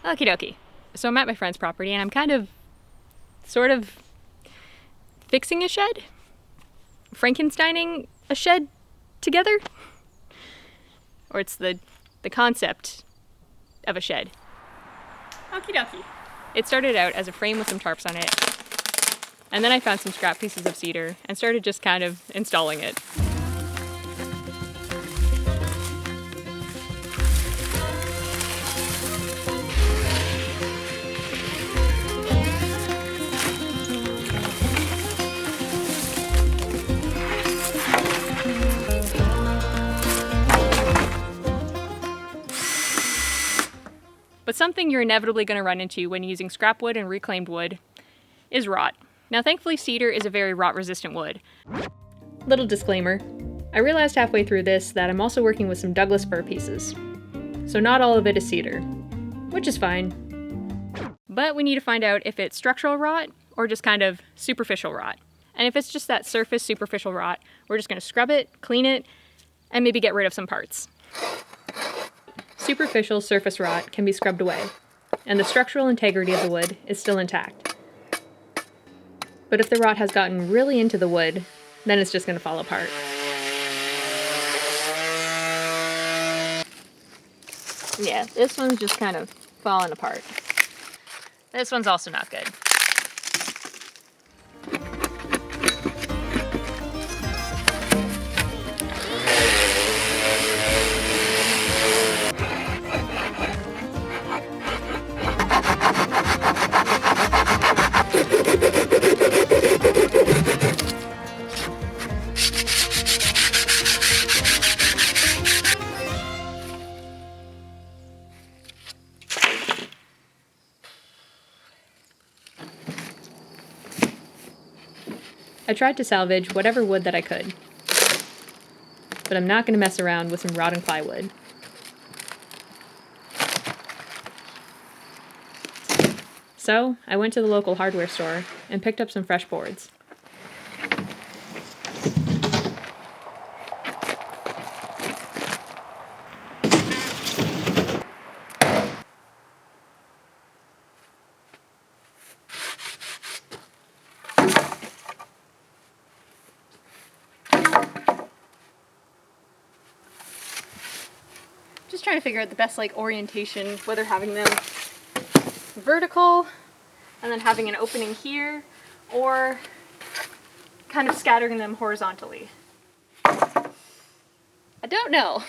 Okie dokie. So I'm at my friend's property and I'm kind of, sort of, fixing a shed? Frankensteining a shed together? Or it's the concept of a shed. Okie dokie. It started out as a frame with some tarps on it, and then I found some scrap pieces of cedar and started just kind of installing it. But something you're inevitably going to run into when using scrap wood and reclaimed wood is rot. Now thankfully cedar is a very rot-resistant wood. Little disclaimer, I realized halfway through this that I'm also working with some Douglas fir pieces. So not all of it is cedar, which is fine. But we need to find out if it's structural rot or just kind of superficial rot. And if it's just that surface superficial rot, we're just going to scrub it, clean it, and maybe get rid of some parts. Superficial surface rot can be scrubbed away, and the structural integrity of the wood is still intact. But if the rot has gotten really into the wood, then it's just going to fall apart. Yeah, this one's just kind of falling apart. This one's also not good. I tried to salvage whatever wood that I could, but I'm not going to mess around with some rotten plywood. So I went to the local hardware store and picked up some fresh boards. Just trying to figure out the best orientation, whether having them vertical and then having an opening here, or kind of scattering them horizontally. I don't know.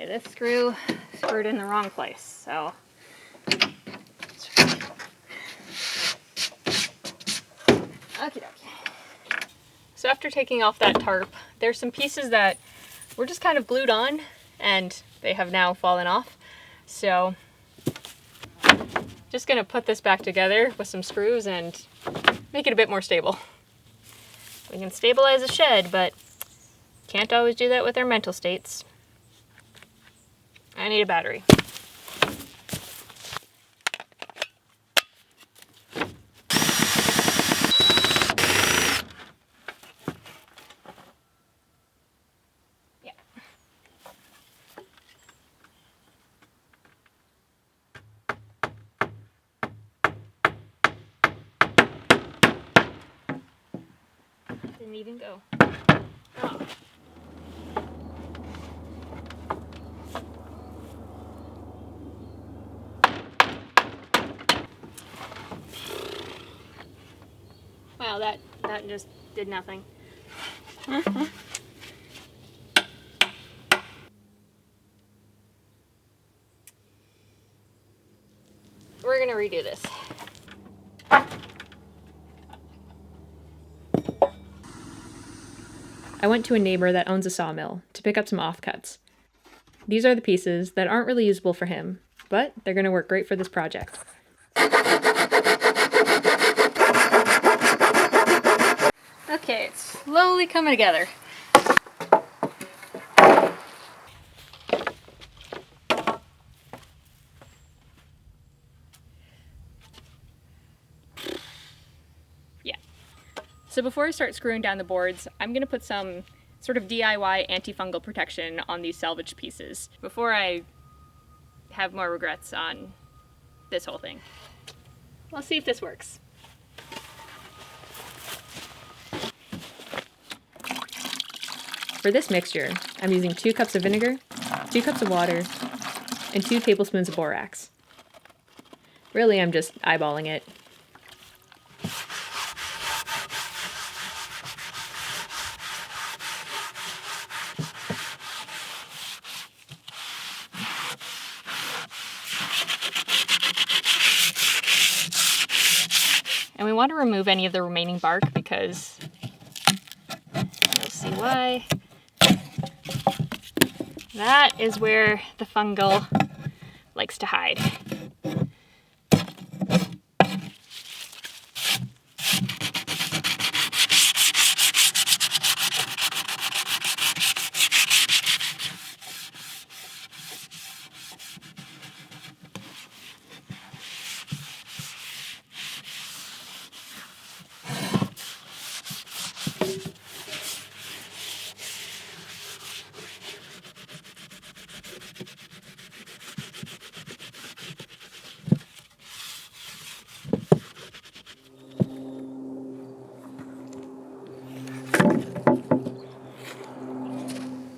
This screw screwed in the wrong place, so okie dokie. So after taking off that tarp, there's some pieces that were just kind of glued on and they have now fallen off. So just gonna put this back together with some screws and make it a bit more stable. We can stabilize a shed, but can't always do that with our mental states. I need a battery. Yeah. Didn't even go. Oh. Wow, that just did nothing. We're gonna redo this. I went to a neighbor that owns a sawmill to pick up some offcuts. These are the pieces that aren't really usable for him, but they're gonna work great for this project. Okay, it's slowly coming together. Yeah. So before I start screwing down the boards, I'm gonna put some sort of DIY antifungal protection on these salvaged pieces before I have more regrets on this whole thing. Let's see if this works. For this mixture, I'm using 2 cups of vinegar, 2 cups of water, and 2 tablespoons of borax. Really, I'm just eyeballing it. And we want to remove any of the remaining bark because you'll see why. That is where the fungal likes to hide.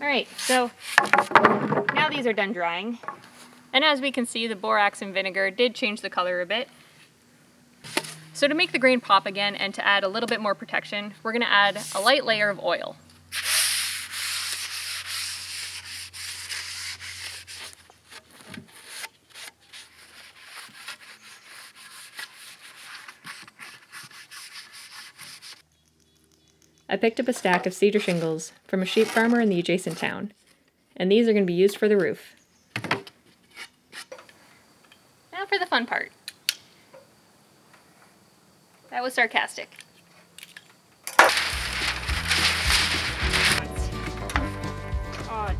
Alright, so now these are done drying. And as we can see, the borax and vinegar did change the color a bit. So to make the grain pop again and to add a little bit more protection, we're going to add a light layer of oil. I picked up a stack of cedar shingles from a sheep farmer in the adjacent town, and these are going to be used for the roof. Now for the fun part. That was sarcastic. Oh,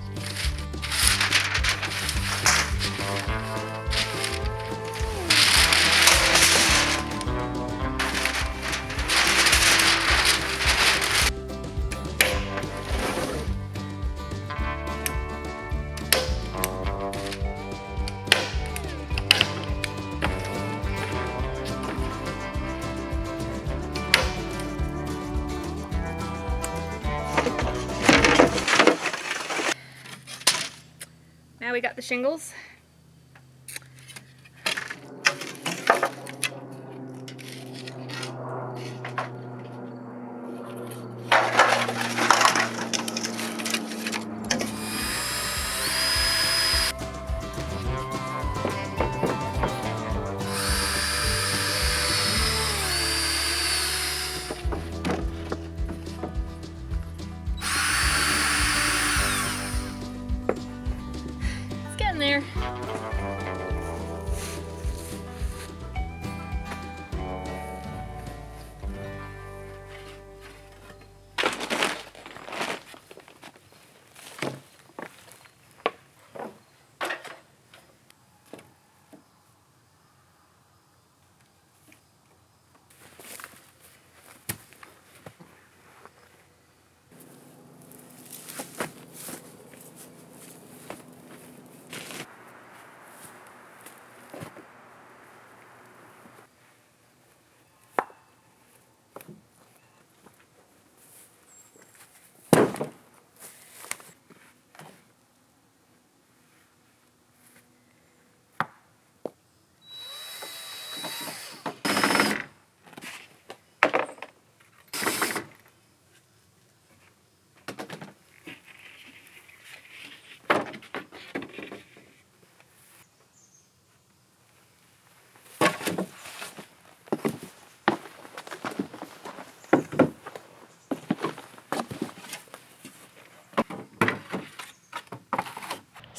now we got the shingles. It's getting there.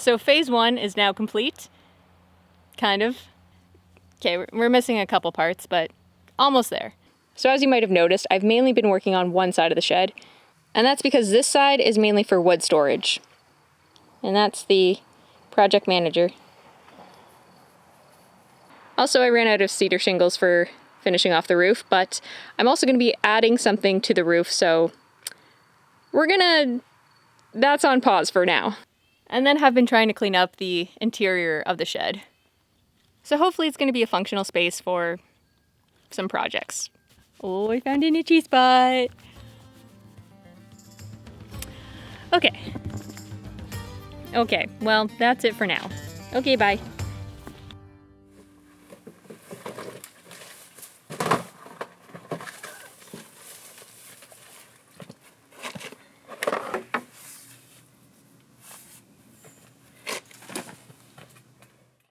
So phase 1 is now complete. Kind of. Okay, we're missing a couple parts, but almost there. So as you might have noticed, I've mainly been working on one side of the shed, and that's because this side is mainly for wood storage. And that's the project manager. Also, I ran out of cedar shingles for finishing off the roof, but I'm also going to be adding something to the roof, so that's on pause for now. And then have been trying to clean up the interior of the shed. So hopefully it's going to be a functional space for some projects. Oh, I found an itchy spot. Okay, well, that's it for now. Okay, bye.